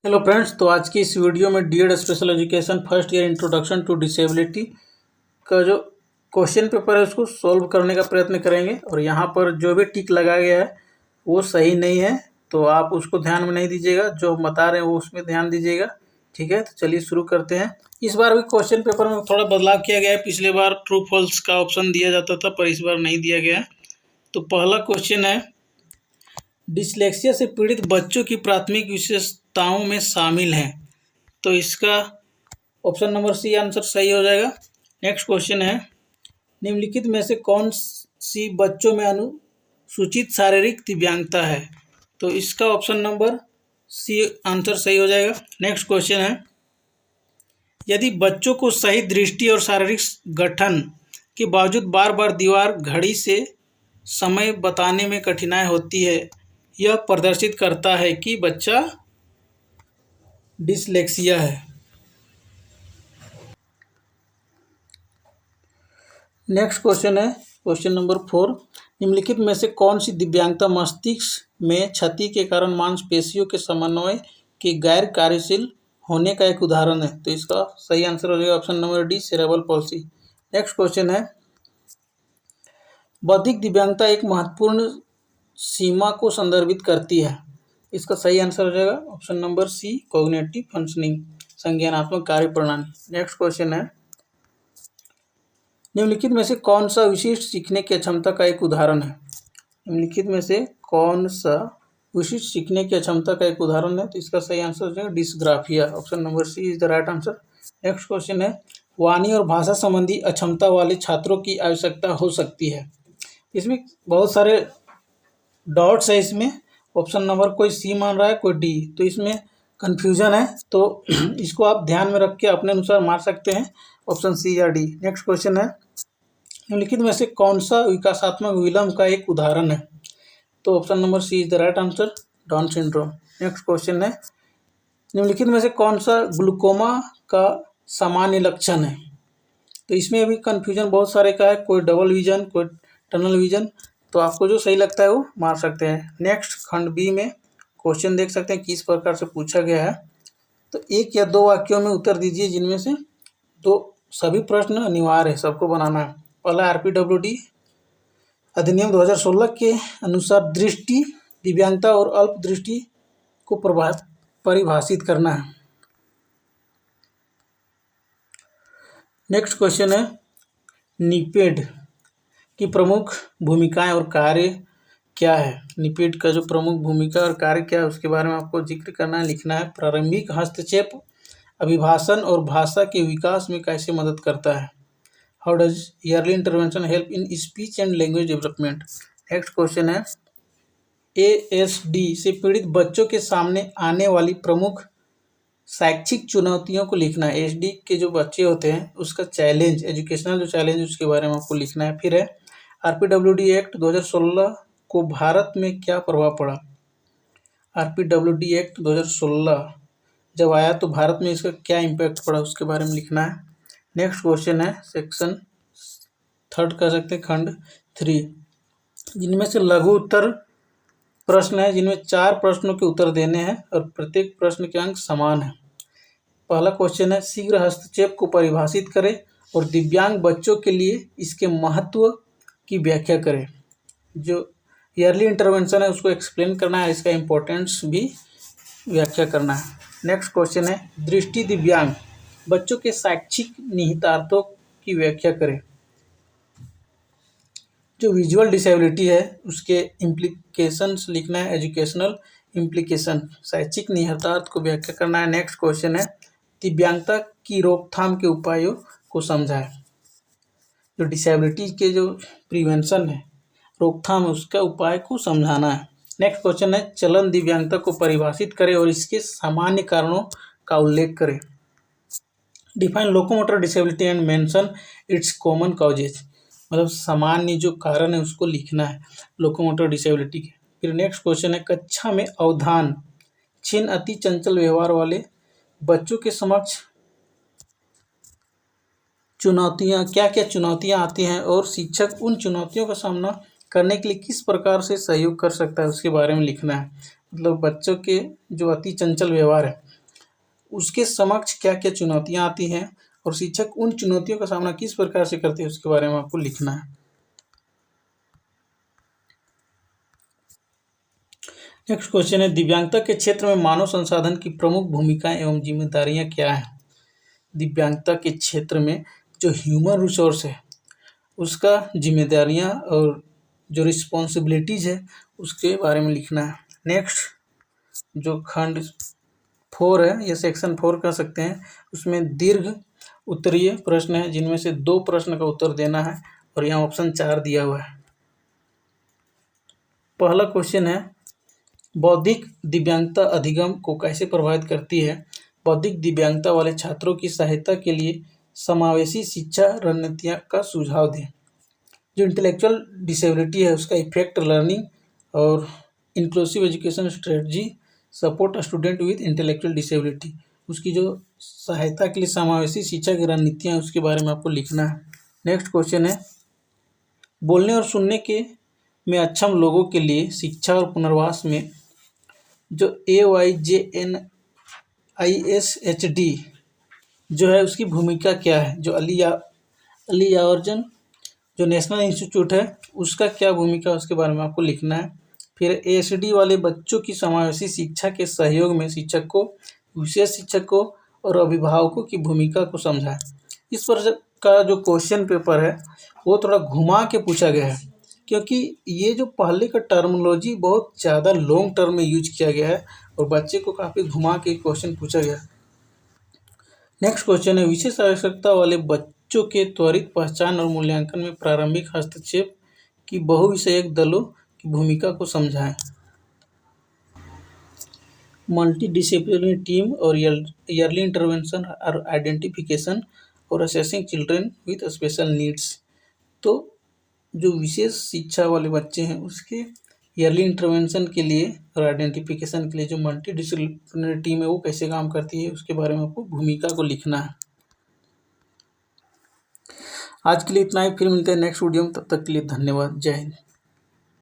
Hello friends, तो आज की इस वीडियो में DEd special education first year introduction to disability का जो क्वेश्चन पेपर है उसको सॉल्व करने का प्रयत्न करेंगे। और यहाँ पर जो भी टिक लगाया गया है वो सही नहीं है, तो आप उसको ध्यान में नहीं दीजिएगा, जो हम बता रहे हैं वो उसमें ध्यान दीजिएगा। ठीक है, तो चलिए शुरू करते हैं। इस बार भी क्वेश्चन पेपर में थोड़ा बदलाव किया गया है। पिछले बार ट्रू फॉल्स का ऑप्शन दिया जाता था, पर इस बार नहीं दिया गया है। तो पहला क्वेश्चन है, डिसलेक्सिया से पीड़ित बच्चों की प्राथमिक विशेषताओं में शामिल हैं। तो इसका ऑप्शन नंबर सी आंसर सही हो जाएगा। नेक्स्ट क्वेश्चन है, निम्नलिखित में से कौन सी बच्चों में अनुसूचित शारीरिक दिव्यांगता है। तो इसका ऑप्शन नंबर सी आंसर सही हो जाएगा। नेक्स्ट क्वेश्चन है, यदि बच्चों को सही दृष्टि और शारीरिक गठन के बावजूद बार बार दीवार घड़ी से समय बताने में कठिनाई होती है, यह प्रदर्शित करता है कि बच्चा डिसलेक्सिया है। नेक्स्ट क्वेश्चन है, क्वेश्चन नंबर 4, निम्नलिखित में से कौन सी दिव्यांगता मस्तिष्क में क्षति के कारण मांसपेशियों के समन्वय के गैर कार्यशील होने का एक उदाहरण है। तो इसका सही आंसर हो जाएगा option number D, cerebral palsy. Next question है, बौद्धिक दिव्यांगता एक महत्वपूर्ण सीमा को संदर्भित करती है। इसका सही आंसर हो जाएगा option number C, cognitive functioning, संज्ञानात्मक कार्य प्रणाली। नेक्स्ट क्वेश्चन है, निम्नलिखित में से कौन सा विशिष्ट सीखने की अक्षमता का एक उदाहरण है। निम्नलिखित में से कौन सा विशिष्ट सीखने की अक्षमता का एक उदाहरण है। तो इसका सही आंसर हो जाएगा dysgraphia, option number C is the right answer. Next question है, वाणी और भाषा संबंधी अक्षमता वाले छात्रों की आवश्यकता हो सकती है। इसमें बहुत सारे डॉट्स है, इसमें ऑप्शन नंबर कोई सी मान रहा है, कोई डी, तो इसमें कन्फ्यूजन है, तो इसको आप ध्यान में रख के अपने अनुसार मार सकते हैं, ऑप्शन सी या डी। नेक्स्ट क्वेश्चन है, निम्नलिखित में से कौन सा विकासात्मक विलंब का एक उदाहरण है। तो option number C is the right answer, Down syndrome. Next question है, निम्नलिखित में से कौन सा ग्लूकोमा का सामान्य लक्षण है। तो इसमें भी कन्फ्यूजन बहुत सारे का है, कोई डबल विजन, कोई टनल विजन, तो आपको जो सही लगता है वो मार सकते हैं। नेक्स्ट खंड बी में क्वेश्चन देख सकते हैं किस प्रकार से पूछा गया है। तो एक या दो वाक्यों में उत्तर दीजिए जिनमें से दो, सभी प्रश्न अनिवार्य है, सबको बनाना है। पहला, आरपीडब्ल्यूडी अधिनियम 2016 के अनुसार दृष्टि दिव्यांगता और अल्प दृष्टि को परिभाषित करना है। नेक्स्ट क्वेश्चन है, निपेड की प्रमुख भूमिकाएं और कार्य क्या है। निपेड का जो प्रमुख भूमिका और कार्य क्या है उसके बारे में आपको जिक्र करना है, लिखना है। प्रारंभिक हस्तक्षेप अभिभाषण और भाषा के विकास में कैसे मदद करता है। How does yearly intervention help in speech and language development. Next question है, एएसडी से पीड़ित बच्चों के सामने आने वाली प्रमुख शैक्षिक चुनौतियों को लिखना है। एसडी के जो बच्चे होते हैं उसका चैलेंज, एजुकेशनल जो चैलेंज उसके बारे में आपको लिखना है। फिर है, आरपीडब्ल्यूडी एक्ट 2016 को भारत में क्या प्रभाव पड़ा। आरपीडब्ल्यूडी एक्ट 2016 जब आया तो भारत में इसका क्या इम्पैक्ट पड़ा उसके बारे में लिखना है। नेक्स्ट क्वेश्चन है, सेक्शन 3 कह सकते हैं, खंड 3, जिनमें से लघु उत्तर प्रश्न है, जिनमें 4 प्रश्नों के उत्तर देने हैं और प्रत्येक प्रश्न के अंक समान है। पहला क्वेश्चन है, शीघ्र हस्तक्षेप को परिभाषित करें और दिव्यांग बच्चों के लिए इसके महत्व की व्याख्या करें। जो ईयरली इंटरवेंशन है उसको एक्सप्लेन करना है, इसका इम्पोर्टेंस भी व्याख्या करना है। नेक्स्ट क्वेश्चन है, दृष्टि दिव्यांग बच्चों के शैक्षिक निहितार्थों की व्याख्या करें। जो विजुअल डिसेबिलिटी है उसके इम्प्लीकेशंस लिखना है, एजुकेशनल इम्प्लीकेशन, शैक्षिक निहितार्थ को व्याख्या करना है। नेक्स्ट क्वेश्चन है, दिव्यांगता की रोकथाम के उपायों को समझाएं। जो डिसेबिलिटी के जो प्रिवेंशन है, रोकथाम है, उसका उपाय को समझाना है। नेक्स्ट क्वेश्चन है, चलन दिव्यांगता को परिभाषित करें और इसके सामान्य कारणों का उल्लेख करें। Define locomotor disability and mention it's common causes, मतलब सामान्य जो कारण है उसको लिखना है लोकोमोटर डिसेबिलिटी के। फिर नेक्स्ट क्वेश्चन है, कक्षा में अवधान छिन्न अति चंचल व्यवहार वाले बच्चों के समक्ष चुनौतियाँ, क्या क्या चुनौतियाँ आती हैं और शिक्षक उन चुनौतियों का सामना करने के लिए किस प्रकार से सहयोग कर सकता है उसके बारे में लिखना है। मतलब बच्चों के जो अति चंचल व्यवहार है उसके समक्ष क्या क्या चुनौतियाँ आती हैं और शिक्षक उन चुनौतियों का सामना किस प्रकार से करते हैं उसके बारे में आपको लिखना है। नेक्स्ट क्वेश्चन है, दिव्यांगता के क्षेत्र में मानव संसाधन की प्रमुख भूमिकाएं एवं जिम्मेदारियां क्या हैं। दिव्यांगता के क्षेत्र में जो ह्यूमन रिसोर्स है उसका जिम्मेदारियां और जो रिस्पॉन्सिबिलिटीज़ है उसके बारे में लिखना है। नेक्स्ट जो खंड 4 है, या सेक्शन 4 कह सकते हैं, उसमें दीर्घ उत्तरीय प्रश्न है जिनमें से 2 प्रश्न का उत्तर देना है और यहाँ ऑप्शन 4 दिया हुआ है। पहला क्वेश्चन है, बौद्धिक दिव्यांगता अधिगम को कैसे प्रभावित करती है। बौद्धिक दिव्यांगता वाले छात्रों की सहायता के लिए समावेशी शिक्षा रणनीतियाँ का सुझाव दें। जो इंटेलेक्चुअल डिसेबिलिटी है उसका इफेक्ट लर्निंग और inclusive education strategy support student with intellectual disability, उसकी जो सहायता के लिए समावेशी शिक्षा की रणनीतियाँ उसके बारे में आपको लिखना है। नेक्स्ट क्वेश्चन है, बोलने और सुनने के में अक्षम लोगों के लिए शिक्षा और पुनर्वास में जो AYJNISHD जो है उसकी भूमिका क्या है। जो अली यावर्जन जो नेशनल इंस्टीट्यूट है उसका क्या भूमिका है उसके बारे में आपको लिखना है। फिर ASD वाले बच्चों की समावेशी शिक्षा के सहयोग में शिक्षकों, विशेष शिक्षकों और अभिभावकों की भूमिका को समझाएं। इस पर का जो क्वेश्चन पेपर है वो थोड़ा घुमा के पूछा गया है, क्योंकि ये जो पहले का टर्मिनोलॉजी बहुत ज़्यादा लॉन्ग टर्म में यूज किया गया है और बच्चे को काफ़ी घुमा के क्वेश्चन पूछा गया। नेक्स्ट क्वेश्चन है, विशेष आवश्यकता वाले बच्चों के त्वरित पहचान और मूल्यांकन में प्रारंभिक हस्तक्षेप की बहुविषयक दलों की भूमिका को समझाएं। मल्टी डिसिप्लिनरी टीम और ईयरली इंटरवेंशन और आइडेंटिफिकेशन और assessing children with special needs. तो जो विशेष शिक्षा वाले बच्चे हैं उसके ईयरली इंटरवेंशन के लिए और आइडेंटिफिकेशन के लिए जो मल्टी डिसिप्लिनरी टीम है वो कैसे काम करती है उसके बारे में आपको भूमिका को लिखना है। आज के लिए इतना ही, फिर मिलते हैं नेक्स्ट वीडियो में, तब तक के लिए धन्यवाद, जय हिंद।